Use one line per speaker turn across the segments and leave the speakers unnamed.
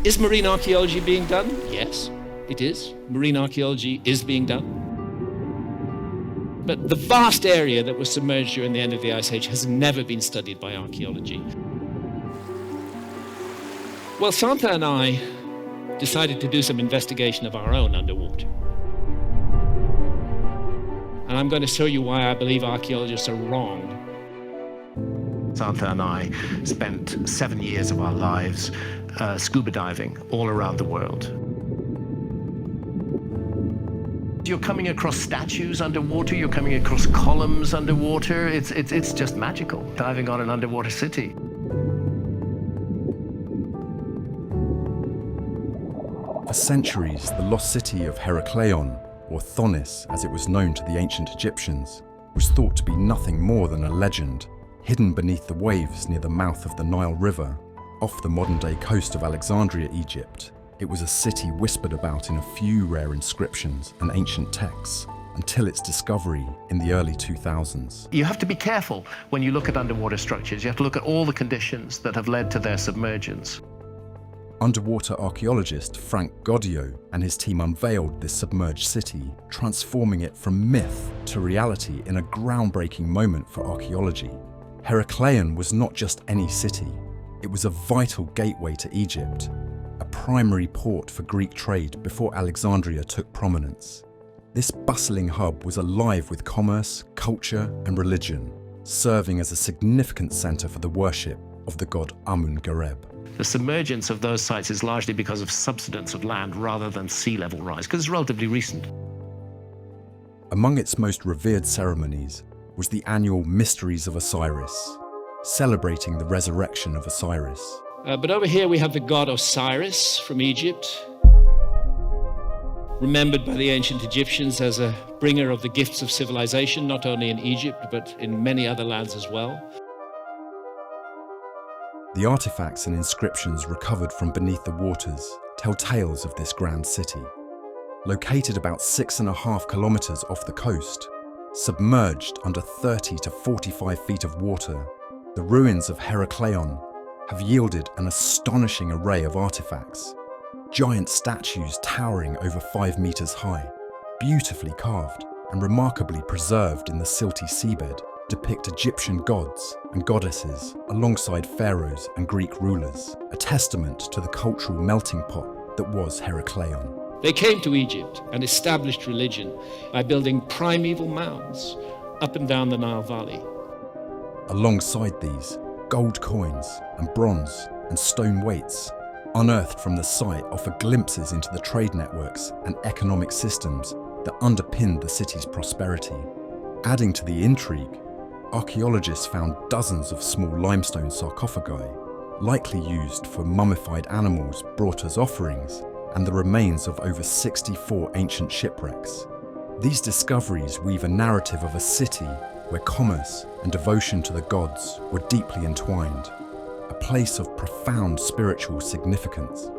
Is marine archaeology being done? Yes, it is. Marine archaeology is being done. But the vast area that was submerged during the end of the Ice Age has never been studied by archaeology. Well, Santa and I decided to do some investigation of our own underwater. And I'm going to show you why I believe archaeologists are wrong. Santa and I spent 7 years of our lives scuba diving all around the world. You're coming across statues underwater, you're coming across columns underwater. It's just magical, diving on an underwater city.
For centuries, the lost city of Heracleion, or Thonis as it was known to the ancient Egyptians, was thought to be nothing more than a legend, hidden beneath the waves near the mouth of the Nile River, off the modern-day coast of Alexandria, Egypt. It was a city whispered about in a few rare inscriptions and ancient texts, until its discovery in the early 2000s.
You have to be careful when you look at underwater structures. You have to look at all the conditions that have led to their submergence.
Underwater archaeologist Frank Goddio and his team unveiled this submerged city, transforming it from myth to reality in a groundbreaking moment for archaeology. Heracleion was not just any city. It was a vital gateway to Egypt, a primary port for Greek trade before Alexandria took prominence. This bustling hub was alive with commerce, culture, and religion, serving as a significant center for the worship of the god Amun-Gareb.
The submergence of those sites is largely because of subsidence of land rather than sea level rise, because it's relatively recent.
Among its most revered ceremonies was the annual Mysteries of Osiris, celebrating the resurrection of Osiris.
But over here we have the god Osiris from Egypt, remembered by the ancient Egyptians as a bringer of the gifts of civilization, not only in Egypt, but in many other lands as well.
The artifacts and inscriptions recovered from beneath the waters tell tales of this grand city. Located about 6.5 kilometers off the coast, submerged under 30 to 45 feet of water, the ruins of Heracleion have yielded an astonishing array of artifacts. Giant statues towering over 5 meters high, beautifully carved and remarkably preserved in the silty seabed, depict Egyptian gods and goddesses alongside pharaohs and Greek rulers, a testament to the cultural melting pot that was Heracleion.
They came to Egypt and established religion by building primeval mounds up and down the Nile Valley.
Alongside these, gold coins and bronze and stone weights unearthed from the site offer glimpses into the trade networks and economic systems that underpinned the city's prosperity. Adding to the intrigue, archaeologists found dozens of small limestone sarcophagi, likely used for mummified animals brought as offerings, and the remains of over 64 ancient shipwrecks. These discoveries weave a narrative of a city where commerce and devotion to the gods were deeply entwined, a place of profound spiritual significance.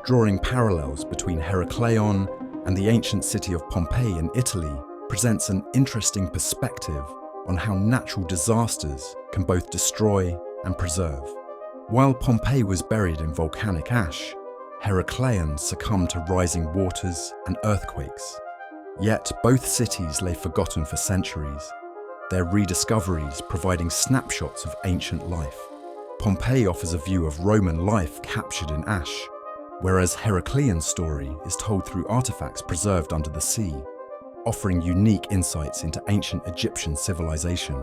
Drawing parallels between Heracleion and the ancient city of Pompeii in Italy presents an interesting perspective on how natural disasters can both destroy and preserve. While Pompeii was buried in volcanic ash, Heracleion succumbed to rising waters and earthquakes. Yet both cities lay forgotten for centuries, their rediscoveries providing snapshots of ancient life. Pompeii offers a view of Roman life captured in ash, whereas Heracleon's story is told through artifacts preserved under the sea, offering unique insights into ancient Egyptian civilization.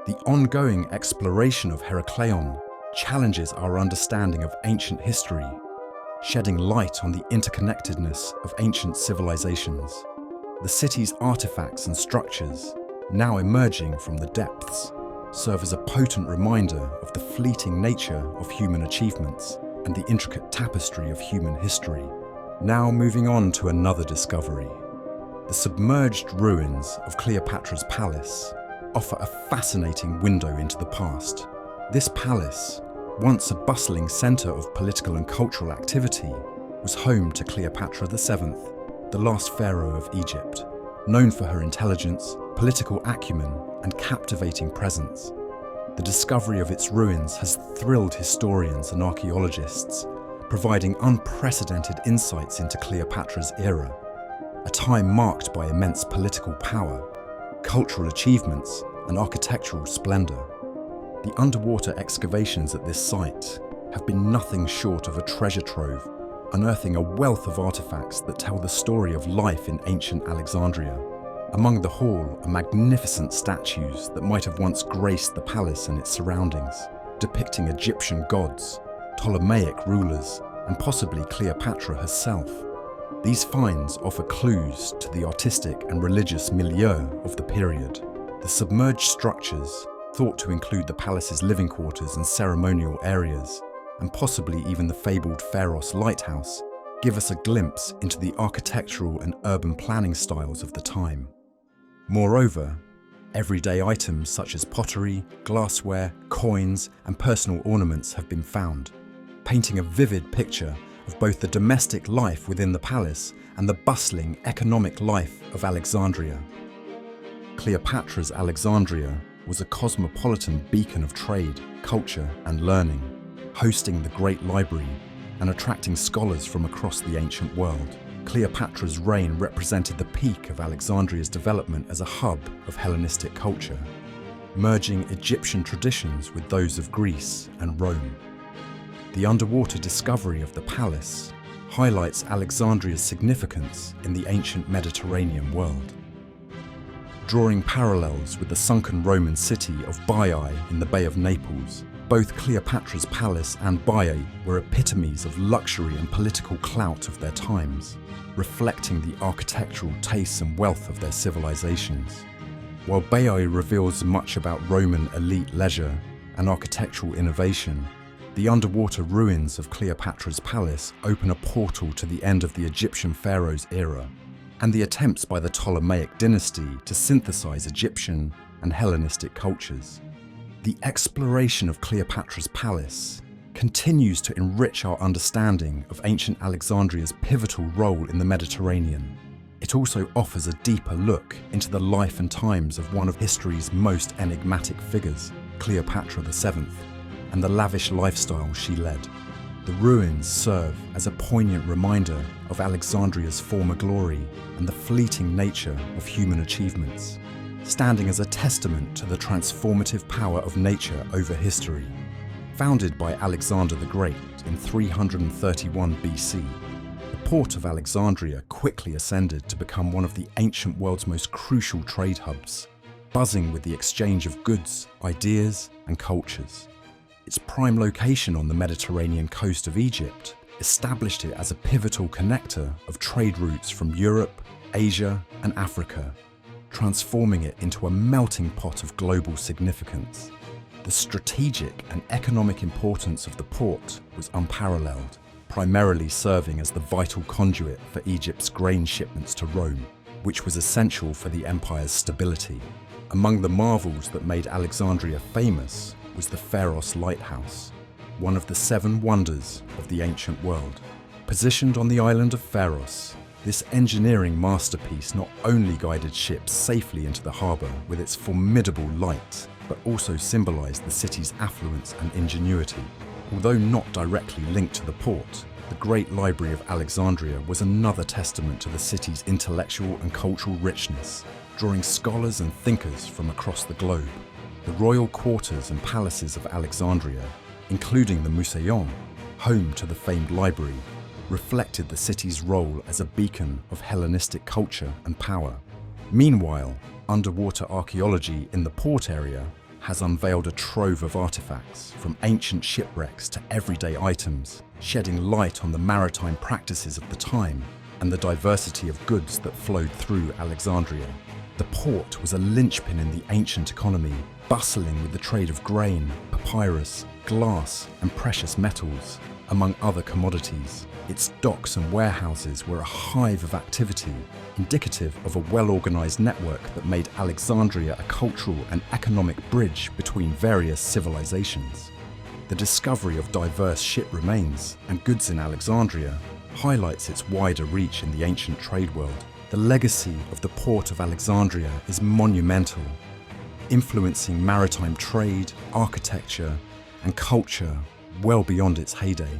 The ongoing exploration of Heracleion challenges our understanding of ancient history, shedding light on the interconnectedness of ancient civilizations. The city's artifacts and structures, now emerging from the depths, serve as a potent reminder of the fleeting nature of human achievements and the intricate tapestry of human history. Now moving on to another discovery. The submerged ruins of Cleopatra's palace offer a fascinating window into the past. This palace, once a bustling centre of political and cultural activity, was home to Cleopatra VII, the last pharaoh of Egypt, known for her intelligence, political acumen, and captivating presence. The discovery of its ruins has thrilled historians and archaeologists, providing unprecedented insights into Cleopatra's era, a time marked by immense political power, cultural achievements, and architectural splendor. The underwater excavations at this site have been nothing short of a treasure trove, unearthing a wealth of artifacts that tell the story of life in ancient Alexandria. Among the haul are magnificent statues that might have once graced the palace and its surroundings, depicting Egyptian gods, Ptolemaic rulers, and possibly Cleopatra herself. These finds offer clues to the artistic and religious milieu of the period. The submerged structures, thought to include the palace's living quarters and ceremonial areas, and possibly even the fabled Pharos lighthouse, give us a glimpse into the architectural and urban planning styles of the time. Moreover, everyday items such as pottery, glassware, coins, and personal ornaments have been found, painting a vivid picture of both the domestic life within the palace and the bustling economic life of Alexandria. Cleopatra's Alexandria was a cosmopolitan beacon of trade, culture, and learning, hosting the Great Library and attracting scholars from across the ancient world. Cleopatra's reign represented the peak of Alexandria's development as a hub of Hellenistic culture, merging Egyptian traditions with those of Greece and Rome. The underwater discovery of the palace highlights Alexandria's significance in the ancient Mediterranean world. Drawing parallels with the sunken Roman city of Baiae in the Bay of Naples, both Cleopatra's palace and Baiae were epitomes of luxury and political clout of their times, reflecting the architectural tastes and wealth of their civilizations. While Baiae reveals much about Roman elite leisure and architectural innovation, the underwater ruins of Cleopatra's palace open a portal to the end of the Egyptian pharaoh's era, and the attempts by the Ptolemaic dynasty to synthesize Egyptian and Hellenistic cultures. The exploration of Cleopatra's palace continues to enrich our understanding of ancient Alexandria's pivotal role in the Mediterranean. It also offers a deeper look into the life and times of one of history's most enigmatic figures, Cleopatra VII, and the lavish lifestyle she led. The ruins serve as a poignant reminder of Alexandria's former glory and the fleeting nature of human achievements, standing as a testament to the transformative power of nature over history. Founded by Alexander the Great in 331 BC, the port of Alexandria quickly ascended to become one of the ancient world's most crucial trade hubs, buzzing with the exchange of goods, ideas, and cultures. Its prime location on the Mediterranean coast of Egypt established it as a pivotal connector of trade routes from Europe, Asia, and Africa, transforming it into a melting pot of global significance. The strategic and economic importance of the port was unparalleled, primarily serving as the vital conduit for Egypt's grain shipments to Rome, which was essential for the empire's stability. Among the marvels that made Alexandria famous was the Pharos Lighthouse, one of the 7 wonders of the ancient world. Positioned on the island of Pharos, this engineering masterpiece not only guided ships safely into the harbour with its formidable light, but also symbolised the city's affluence and ingenuity. Although not directly linked to the port, the Great Library of Alexandria was another testament to the city's intellectual and cultural richness, drawing scholars and thinkers from across the globe. The royal quarters and palaces of Alexandria, including the Museion, home to the famed library, reflected the city's role as a beacon of Hellenistic culture and power. Meanwhile, underwater archaeology in the port area has unveiled a trove of artifacts, from ancient shipwrecks to everyday items, shedding light on the maritime practices of the time and the diversity of goods that flowed through Alexandria. The port was a linchpin in the ancient economy, bustling with the trade of grain, papyrus, glass, and precious metals, among other commodities. Its docks and warehouses were a hive of activity, indicative of a well-organized network that made Alexandria a cultural and economic bridge between various civilizations. The discovery of diverse ship remains and goods in Alexandria highlights its wider reach in the ancient trade world. The legacy of the port of Alexandria is monumental, influencing maritime trade, architecture, and culture well beyond its heyday.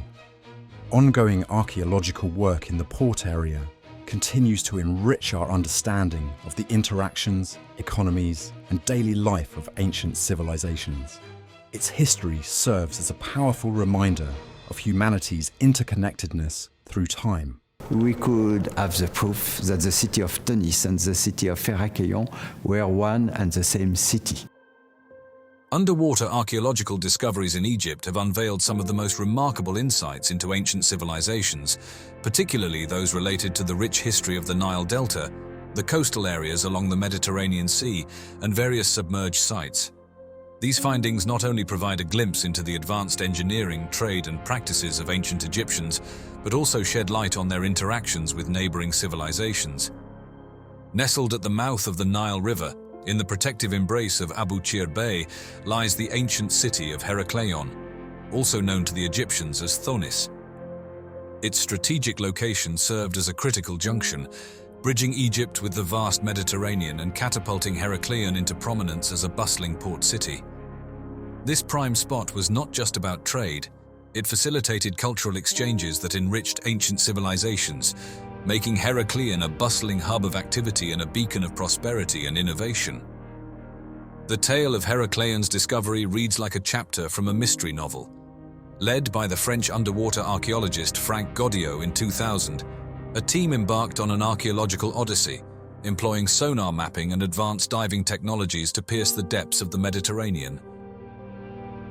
Ongoing archaeological work in the port area continues to enrich our understanding of the interactions, economies, and daily life of ancient civilizations. Its history serves as a powerful reminder of humanity's interconnectedness through time.
We could have the proof that the city of Tunis and the city of Heracleion were one and the same city.
Underwater archaeological discoveries in Egypt have unveiled some of the most remarkable insights into ancient civilizations, particularly those related to the rich history of the Nile Delta, the coastal areas along the Mediterranean Sea, and various submerged sites. These findings not only provide a glimpse into the advanced engineering, trade, and practices of ancient Egyptians, but also shed light on their interactions with neighboring civilizations. Nestled at the mouth of the Nile River, in the protective embrace of Abu Qir Bay, lies the ancient city of Heracleion, also known to the Egyptians as Thonis. Its strategic location served as a critical junction, bridging Egypt with the vast Mediterranean and catapulting Heracleion into prominence as a bustling port city. This prime spot was not just about trade, it facilitated cultural exchanges that enriched ancient civilizations, making Heracleon a bustling hub of activity and a beacon of prosperity and innovation. The tale of Heracleon's discovery reads like a chapter from a mystery novel. Led by the French underwater archaeologist Frank Goddio in 2000, a team embarked on an archaeological odyssey, employing sonar mapping and advanced diving technologies to pierce the depths of the Mediterranean.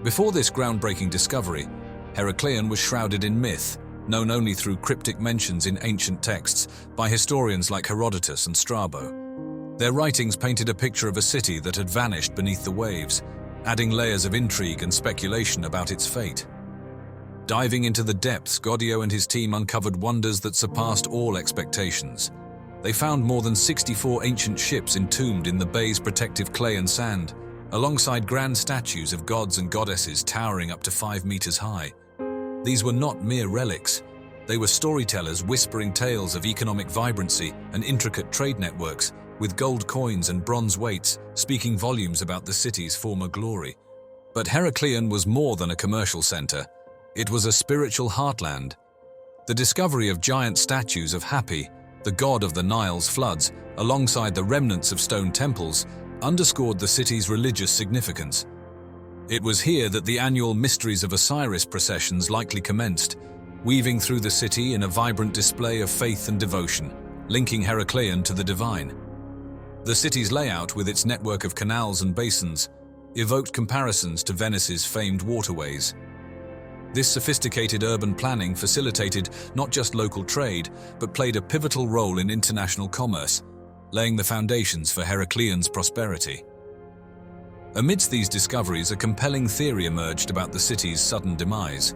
Before this groundbreaking discovery, Heracleon was shrouded in myth, known only through cryptic mentions in ancient texts by historians like Herodotus and Strabo. Their writings painted a picture of a city that had vanished beneath the waves, adding layers of intrigue and speculation about its fate. Diving into the depths, Goddio and his team uncovered wonders that surpassed all expectations. They found more than 64 ancient ships entombed in the bay's protective clay and sand, alongside grand statues of gods and goddesses towering up to 5 meters high. These were not mere relics. They were storytellers whispering tales of economic vibrancy and intricate trade networks, with gold coins and bronze weights speaking volumes about the city's former glory. But Heracleion was more than a commercial center. It was a spiritual heartland. The discovery of giant statues of Hapi, the god of the Nile's floods, alongside the remnants of stone temples, underscored the city's religious significance. It was here that the annual Mysteries of Osiris processions likely commenced, weaving through the city in a vibrant display of faith and devotion, linking Heracleion to the divine. The city's layout, with its network of canals and basins, evoked comparisons to Venice's famed waterways. This sophisticated urban planning facilitated not just local trade, but played a pivotal role in international commerce, laying the foundations for Heracleon's prosperity. Amidst these discoveries, a compelling theory emerged about the city's sudden demise.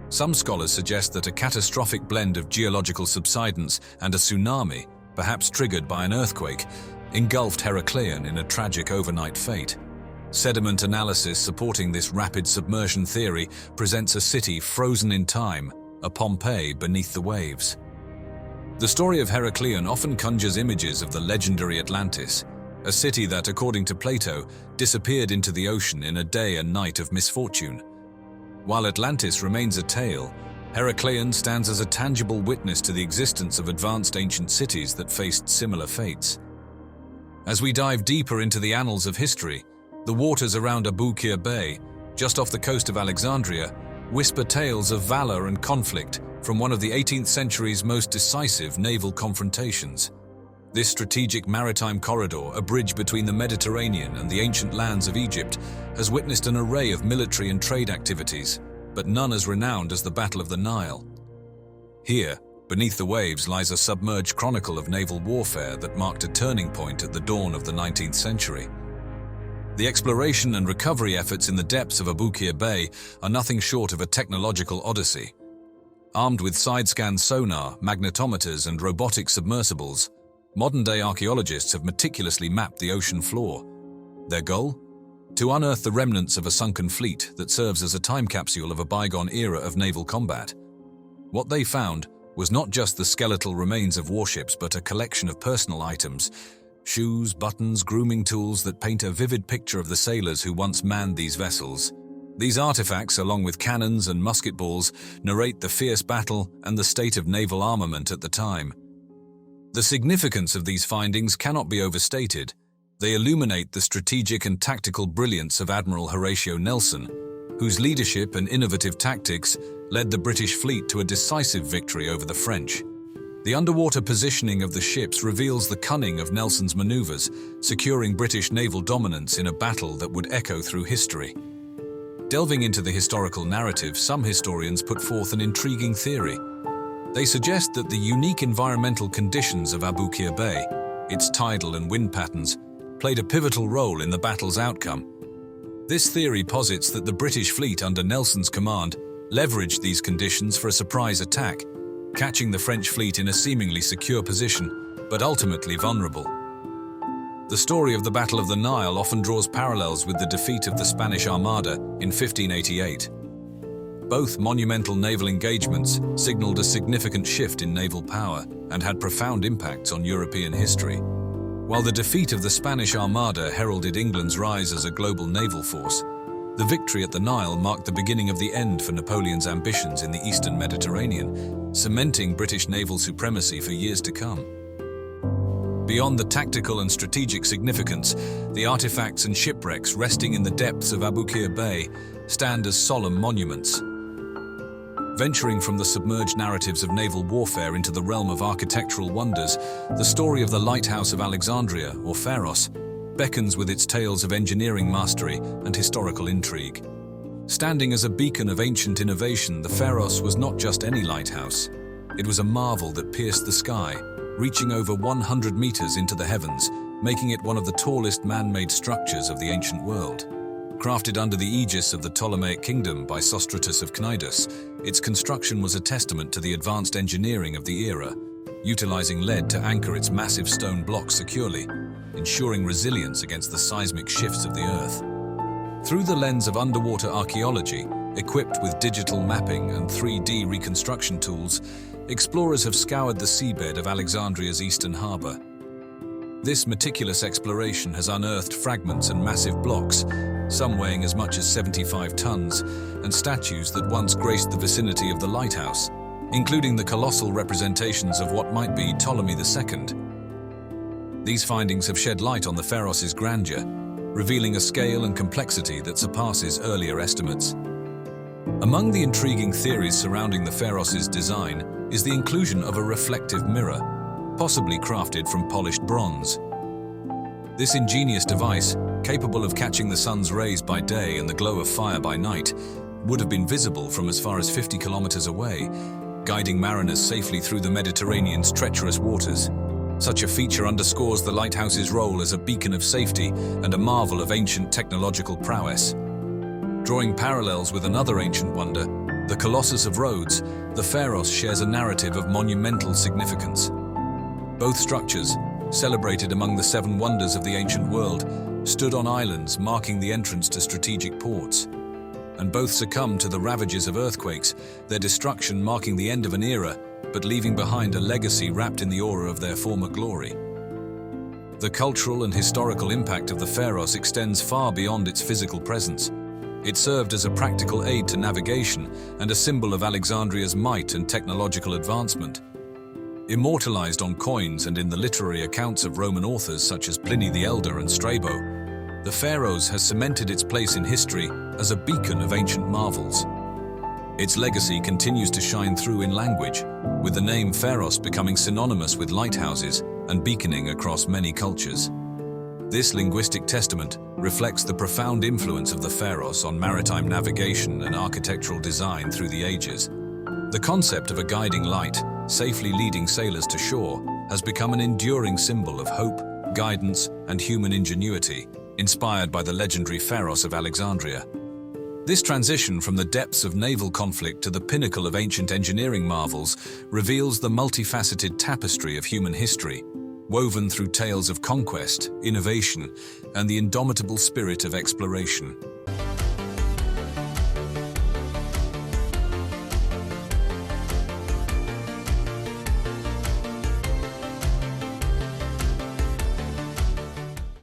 Some scholars suggest that a catastrophic blend of geological subsidence and a tsunami, perhaps triggered by an earthquake, engulfed Heracleion in a tragic overnight fate. Sediment analysis supporting this rapid submersion theory presents a city frozen in time, a Pompeii beneath the waves. The story of Heracleion often conjures images of the legendary Atlantis, a city that, according to Plato, disappeared into the ocean in a day and night of misfortune. While Atlantis remains a tale, Heracleion stands as a tangible witness to the existence of advanced ancient cities that faced similar fates. As we dive deeper into the annals of history, the waters around Abu Qir Bay, just off the coast of Alexandria, whisper tales of valor and conflict from one of the 18th century's most decisive naval confrontations. This strategic maritime corridor, a bridge between the Mediterranean and the ancient lands of Egypt, has witnessed an array of military and trade activities, but none as renowned as the Battle of the Nile. Here, beneath the waves, lies a submerged chronicle of naval warfare that marked a turning point at the dawn of the 19th century. The exploration and recovery efforts in the depths of Abu Qir Bay are nothing short of a technological odyssey. Armed with side-scan sonar, magnetometers, and robotic submersibles, modern-day archaeologists have meticulously mapped the ocean floor. Their goal? To unearth the remnants of a sunken fleet that serves as a time capsule of a bygone era of naval combat. What they found was not just the skeletal remains of warships, but a collection of personal items, shoes, buttons, grooming tools that paint a vivid picture of the sailors who once manned these vessels. These artifacts, along with cannons and musket balls, narrate the fierce battle and the state of naval armament at the time. The significance of these findings cannot be overstated. They illuminate the strategic and tactical brilliance of Admiral Horatio Nelson, whose leadership and innovative tactics led the British fleet to a decisive victory over the French. The underwater positioning of the ships reveals the cunning of Nelson's maneuvers, securing British naval dominance in a battle that would echo through history. Delving into the historical narrative, some historians put forth an intriguing theory. They suggest that the unique environmental conditions of Aboukir Bay, its tidal and wind patterns, played a pivotal role in the battle's outcome. This theory posits that the British fleet under Nelson's command leveraged these conditions for a surprise attack, catching the French fleet in a seemingly secure position, but ultimately vulnerable. The story of the Battle of the Nile often draws parallels with the defeat of the Spanish Armada in 1588. Both monumental naval engagements signaled a significant shift in naval power and had profound impacts on European history. While the defeat of the Spanish Armada heralded England's rise as a global naval force, the victory at the Nile marked the beginning of the end for Napoleon's ambitions in the Eastern Mediterranean, cementing British naval supremacy for years to come. Beyond the tactical and strategic significance, the artifacts and shipwrecks resting in the depths of Aboukir Bay stand as solemn monuments. Venturing from the submerged narratives of naval warfare into the realm of architectural wonders, the story of the Lighthouse of Alexandria, or Pharos, beckons with its tales of engineering mastery and historical intrigue. Standing as a beacon of ancient innovation, the Pharos was not just any lighthouse. It was a marvel that pierced the sky, reaching over 100 meters into the heavens, making it one of the tallest man-made structures of the ancient world. Crafted under the aegis of the Ptolemaic kingdom by Sostratus of Cnidus, its construction was a testament to the advanced engineering of the era, utilizing lead to anchor its massive stone blocks securely, ensuring resilience against the seismic shifts of the Earth. Through the lens of underwater archaeology, equipped with digital mapping and 3D reconstruction tools, explorers have scoured the seabed of Alexandria's eastern harbor. This meticulous exploration has unearthed fragments and massive blocks, some weighing as much as 75 tons, and statues that once graced the vicinity of the lighthouse, including the colossal representations of what might be Ptolemy II. These findings have shed light on the Pharos' grandeur, revealing a scale and complexity that surpasses earlier estimates. Among the intriguing theories surrounding the Pharos' design is the inclusion of a reflective mirror, possibly crafted from polished bronze. This ingenious device, capable of catching the sun's rays by day and the glow of fire by night, would have been visible from as far as 50 kilometers away, guiding mariners safely through the Mediterranean's treacherous waters. Such a feature underscores the lighthouse's role as a beacon of safety and a marvel of ancient technological prowess. Drawing parallels with another ancient wonder, the Colossus of Rhodes, the Pharos shares a narrative of monumental significance. Both structures, celebrated among the seven wonders of the ancient world, stood on islands marking the entrance to strategic ports. And both succumbed to the ravages of earthquakes, their destruction marking the end of an era, but leaving behind a legacy wrapped in the aura of their former glory. The cultural and historical impact of the Pharos extends far beyond its physical presence. It served as a practical aid to navigation and a symbol of Alexandria's might and technological advancement. Immortalized on coins and in the literary accounts of Roman authors such as Pliny the Elder and Strabo, the Pharos has cemented its place in history as a beacon of ancient marvels. Its legacy continues to shine through in language, with the name Pharos becoming synonymous with lighthouses and beaconing across many cultures. This linguistic testament reflects the profound influence of the Pharos on maritime navigation and architectural design through the ages. The concept of a guiding light, safely leading sailors to shore, has become an enduring symbol of hope, guidance, and human ingenuity, inspired by the legendary Pharos of Alexandria. This transition from the depths of naval conflict to the pinnacle of ancient engineering marvels reveals the multifaceted tapestry of human history, woven through tales of conquest, innovation, and the indomitable spirit of exploration.